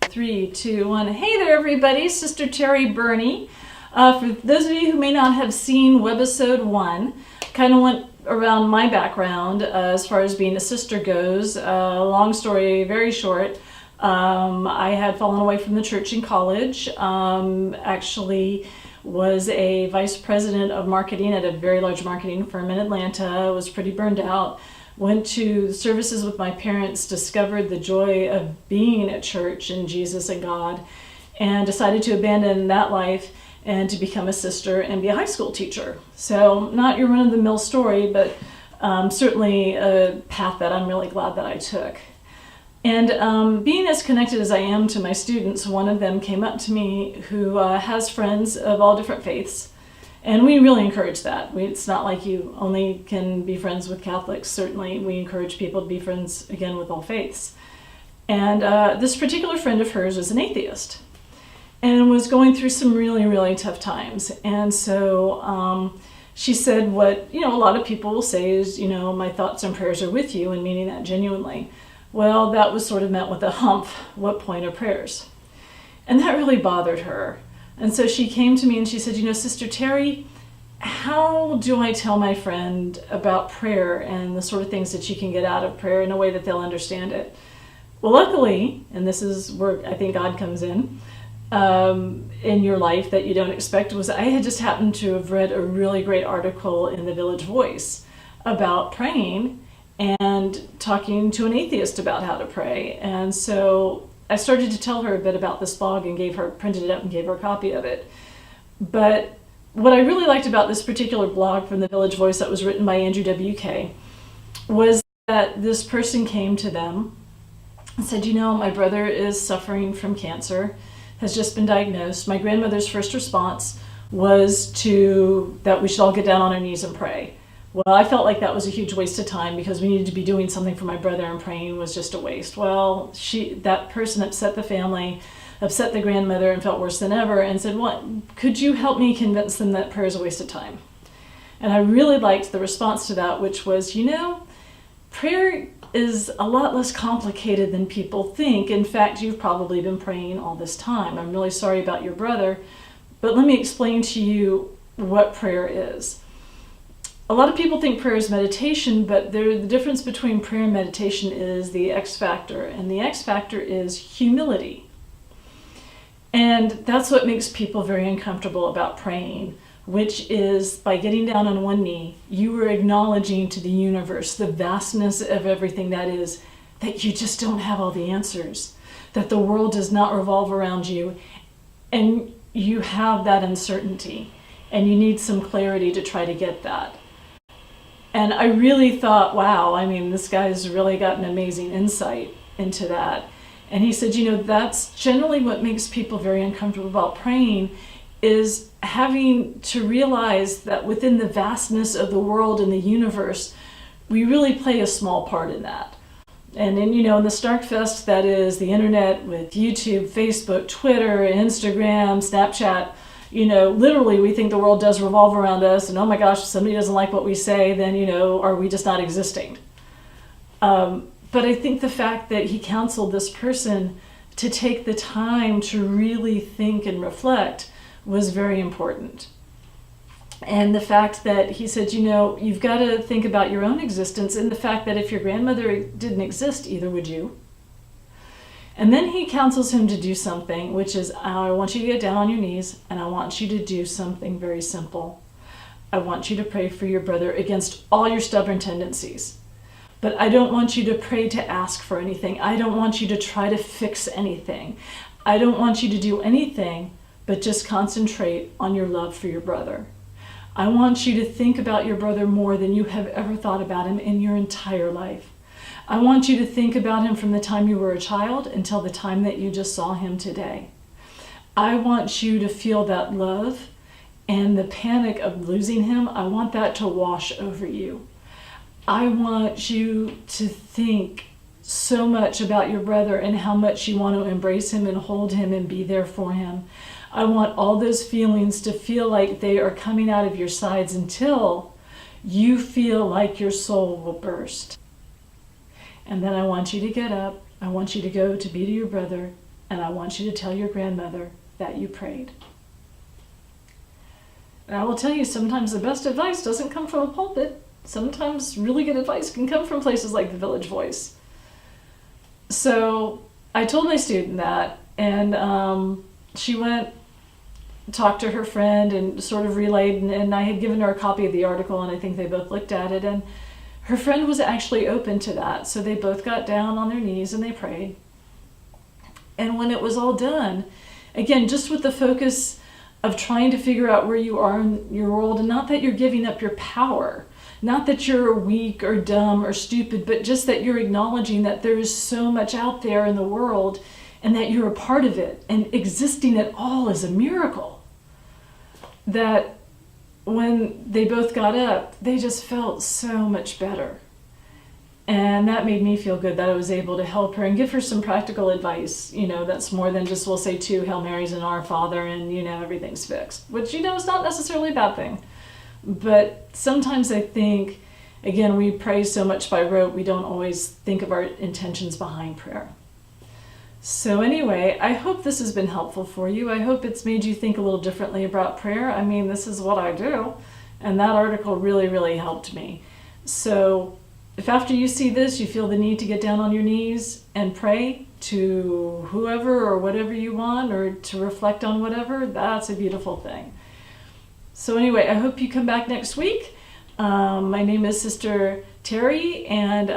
3, 2, 1. Hey there, everybody. Sister Terry Burney. For those of you who may not have seen Webisode 1, kind of went around my background as far as being a sister goes. Long story, very short. I had fallen away from the church in college. Actually was a vice president of marketing at a very large marketing firm in Atlanta. Was pretty burned out. Went to services with my parents, discovered the joy of being at church and Jesus and God, and decided to abandon that life and to become a sister and be a high school teacher. So not your run-of-the-mill story, but certainly a path that I'm really glad that I took. And being as connected as I am to my students, one of them came up to me who has friends of all different faiths. And we really encourage that. It's not like you only can be friends with Catholics. Certainly, we encourage people to be friends, again, with all faiths. And this particular friend of hers was an atheist and was going through some really, really tough times. And so she said what, a lot of people will say is, my thoughts and prayers are with you, and meaning that genuinely. Well, that was sort of met with a humph. What point are prayers? And that really bothered her. And so she came to me and she said, Sister Terry, how do I tell my friend about prayer and the sort of things that you can get out of prayer in a way that they'll understand it? Well, luckily, and this is where I think God comes in your life that you don't expect, was I had just happened to have read a really great article in the Village Voice about praying and talking to an atheist about how to pray. And so I started to tell her a bit about this blog and printed it up and gave her a copy of it. But what I really liked about this particular blog from the Village Voice that was written by Andrew W.K. was that this person came to them and said, my brother is suffering from cancer, has just been diagnosed. My grandmother's first response was that we should all get down on our knees and pray. Well, I felt like that was a huge waste of time because we needed to be doing something for my brother, and praying was just a waste. Well, that person upset the family, upset the grandmother, and felt worse than ever, and said, could you help me convince them that prayer is a waste of time? And I really liked the response to that, which was, prayer is a lot less complicated than people think. In fact, you've probably been praying all this time. I'm really sorry about your brother, but let me explain to you what prayer is. A lot of people think prayer is meditation, but the difference between prayer and meditation is the X factor, and the X factor is humility. And that's what makes people very uncomfortable about praying, which is by getting down on one knee, you are acknowledging to the universe the vastness of everything that is, that you just don't have all the answers, that the world does not revolve around you, and you have that uncertainty, and you need some clarity to try to get that. And I really thought, wow, this guy's really got an amazing insight into that. And he said, that's generally what makes people very uncomfortable about praying, is having to realize that within the vastness of the world and the universe, we really play a small part in that. And then, in the Starkfest that is the internet with YouTube, Facebook, Twitter, Instagram, Snapchat, literally we think the world does revolve around us, and oh my gosh, if somebody doesn't like what we say, then, are we just not existing? But I think the fact that he counseled this person to take the time to really think and reflect was very important. And the fact that he said, you've got to think about your own existence, and the fact that if your grandmother didn't exist, either would you. And then he counsels him to do something, which is, I want you to get down on your knees, and I want you to do something very simple. I want you to pray for your brother against all your stubborn tendencies. But I don't want you to pray to ask for anything. I don't want you to try to fix anything. I don't want you to do anything but just concentrate on your love for your brother. I want you to think about your brother more than you have ever thought about him in your entire life. I want you to think about him from the time you were a child until the time that you just saw him today. I want you to feel that love and the panic of losing him. I want that to wash over you. I want you to think so much about your brother and how much you want to embrace him and hold him and be there for him. I want all those feelings to feel like they are coming out of your sides until you feel like your soul will burst. And then I want you to get up. I want you to go to be to your brother and I want you to tell your grandmother that you prayed. And I will tell you, sometimes the best advice doesn't come from a pulpit. Sometimes really good advice can come from places like the Village Voice. So I told my student that, and she went, talked to her friend and sort of relayed, and I had given her a copy of the article, and I think they both looked at it, and her friend was actually open to that. So they both got down on their knees and they prayed. And when it was all done, again, just with the focus of trying to figure out where you are in your world, and not that you're giving up your power, not that you're weak or dumb or stupid, but just that you're acknowledging that there is so much out there in the world and that you're a part of it, and existing at all is a miracle. That when they both got up, they just felt so much better. And that made me feel good that I was able to help her and give her some practical advice, that's more than just, we'll say 2 Hail Marys and Our Father and, everything's fixed, which, is not necessarily a bad thing. But sometimes I think, again, we pray so much by rote, we don't always think of our intentions behind prayer. So anyway, I hope this has been helpful for you. I hope it's made you think a little differently about prayer. I mean, this is what I do, and that article really, really helped me. So if after you see this, you feel the need to get down on your knees and pray to whoever or whatever you want, or to reflect on whatever, that's a beautiful thing. So anyway, I hope you come back next week. My name is Sister Terry, and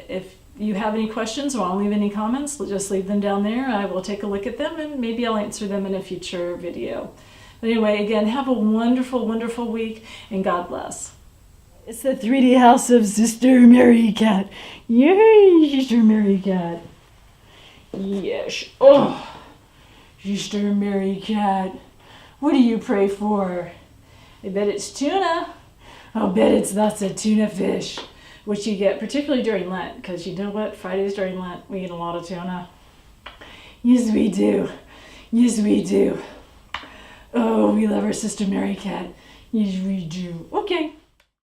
if you have any questions or want to leave any comments, just leave them down there. I will take a look at them, and maybe I'll answer them in a future video. But anyway, again, have a wonderful, wonderful week, and God bless. It's the 3D house of Sister Mary Cat. Yay, Sister Mary Cat. Yes. Oh, Sister Mary Cat. What do you pray for? I bet it's tuna. I'll bet it's lots of tuna fish, which you get particularly during Lent, because you know what? Fridays during Lent, we eat a lot of tuna. Yes, we do. Yes, we do. Oh, we love our Sister Mary Cat. Yes, we do. Okay.